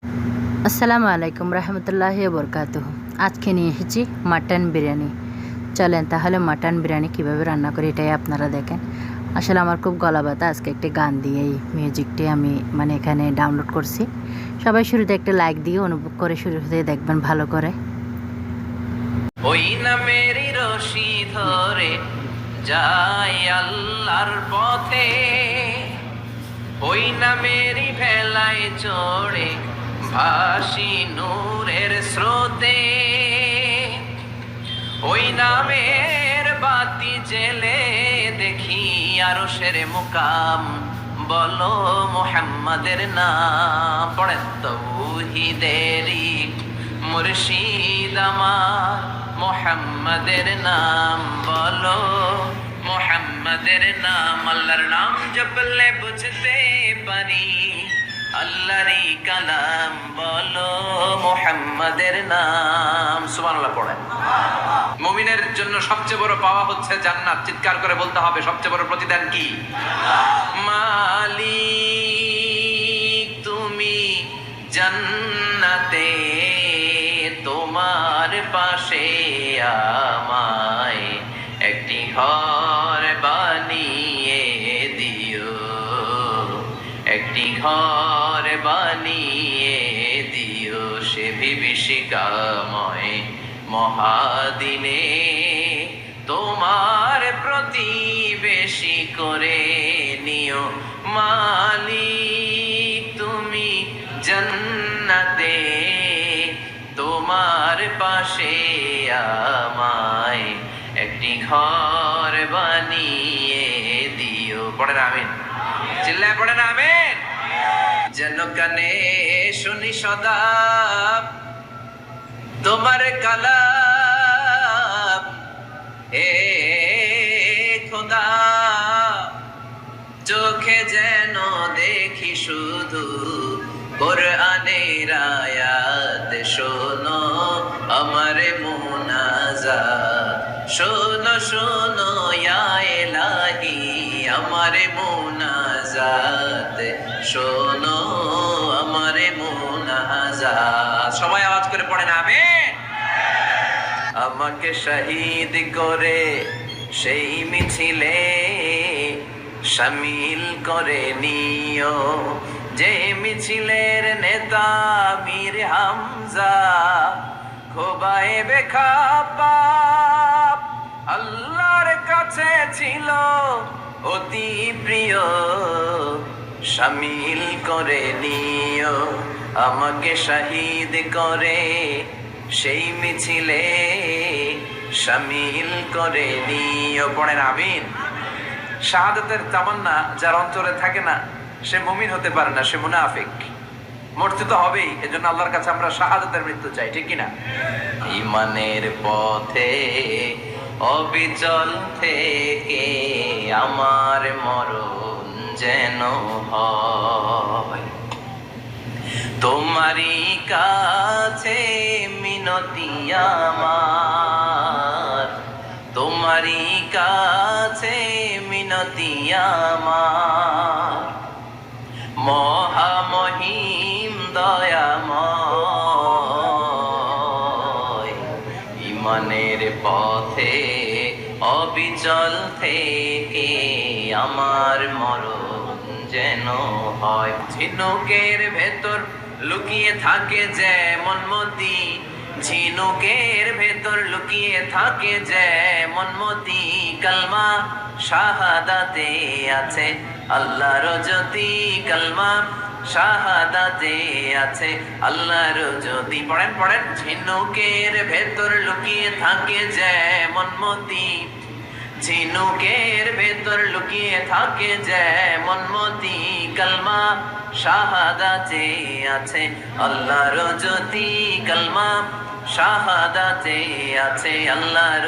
আসসালামু আলাইকুম রহমতুল্লাহি বরকাতুহু। আজকে নিয়ে এসেছি মাটন বিরিয়ানি। চলেন তাহলে মাটন বিরিয়ানি কীভাবে রান্না করি এটাই আপনারা দেখেন। আসলে আমার খুব গলা ব্যথা, আজকে একটি গান দিয়ে এই মিউজিকটি আমি এখানে ডাউনলোড করছি। সবাই শুরুতে একটা লাইক দিয়ে অনুভব করে শুরু হতে দেখবেন ভালো করে। ওই না মেরি রশি ধরে যাই আল্লাহর পথে, ওই না মেরি ভেলায় চড়ে ভাসি নূরের স্রোতে, ওই নামের বাতি জেলে দেখি আরশের মুকাম, বলো মুহাম্মাদের নাম। পড়েন তাওহীদেরই মুর্শিদ আমার, মুহাম্মাদের নাম বলো, মুহাম্মাদের নাম। আল্লাহর নাম জপলে বুঝতে পারি আল্লাহরই কালাম, বলো মুহাম্মাদের নাম। সুবহানাল্লাহ পড়েন। মুমিনের জন্য সবচেয়ে বড় পাওয়া হচ্ছে জান্নাত। চিৎকার করে বলতে হবে সবচেয়ে বড় প্রতিদান কি? মালিক তুমি জান্নাতে, তোমার পাশে আমায় একটি ঘর বানিয়ে দিও, একটি ঘর বানিয়ে দিও সে বিভীষিকাময় মহাদিনে, তোমার প্রতিবেশী করে নিও। মালিক তুমি জান্নাতে, তোমার পাশে আমায় একটি ঘর বানিয়ে দিও। পড়েন আমিন, চিল্লায় পড়েন আমিন। যেন কানে শুনি সদা তোমার কালাম, হে খোদা চোখে যেন দেখি শুধু কোরআনের আয়াত। শোনো আমার মুনাজাত, শোনো শোনো ইয়া ইলাহি আমার মুনাজাত, শোনো আমার মুনাজাত। সবাই আওয়াজ করে পড়েন আমিন। আমাকে শহীদ করে সেই মিছিলে শামিল করে নিও, যে মিছিলের নেতা মীর হামজা খোবায়েবে খাব্বাব আল্লাহর কাছে ছিল অতি প্রিয়। শামিল করে নিও আমাকে শহীদ করে সেই মিছিলে শামিল করে নিও। পড়েন আমিন। শাহাদাতের তামান্না যার অন্তরে থাকে না সে মুমিন হতে পারে না, সে মুনাফিক। মরতে তো হবেই, এজন্য আল্লাহর কাছে আমরা শাহাদাতের মৃত্যু চাই, ঠিক কিনা? ঈমানের পথে অবিচল থেকে আমার মরণ যেন হয়, তোমারই কাছে মিনতি আমার, তোমারই কাছে মিনতি আমার। মহামহিম দয়াময় ঈমানের পথে অবিচল থেকে আমার মরণ যেন হয়। ঝিনুকের ভেতর লুকিয়ে থাকে যেমন মতি, ঝিনুকের ভেতর লুকিয়ে থাকে যেমন মতি, কালমা শাহাদাতে আছে আল্লাহর জ্যোতি, কালমা শাহাদাতে আছে আল্লাহর জ্যোতি। পড়েন পড়েন। ঝিনুকের ভেতর লুকিয়ে থাকে যেমন মতি, ঝিনুকের ভেতর লুকিয়ে থাকে যেমন মতি, কালমা শাহাদাতে আছে আল্লাহর জ্যোতি, কালমা শাহাদাতে আছে আল্লাহর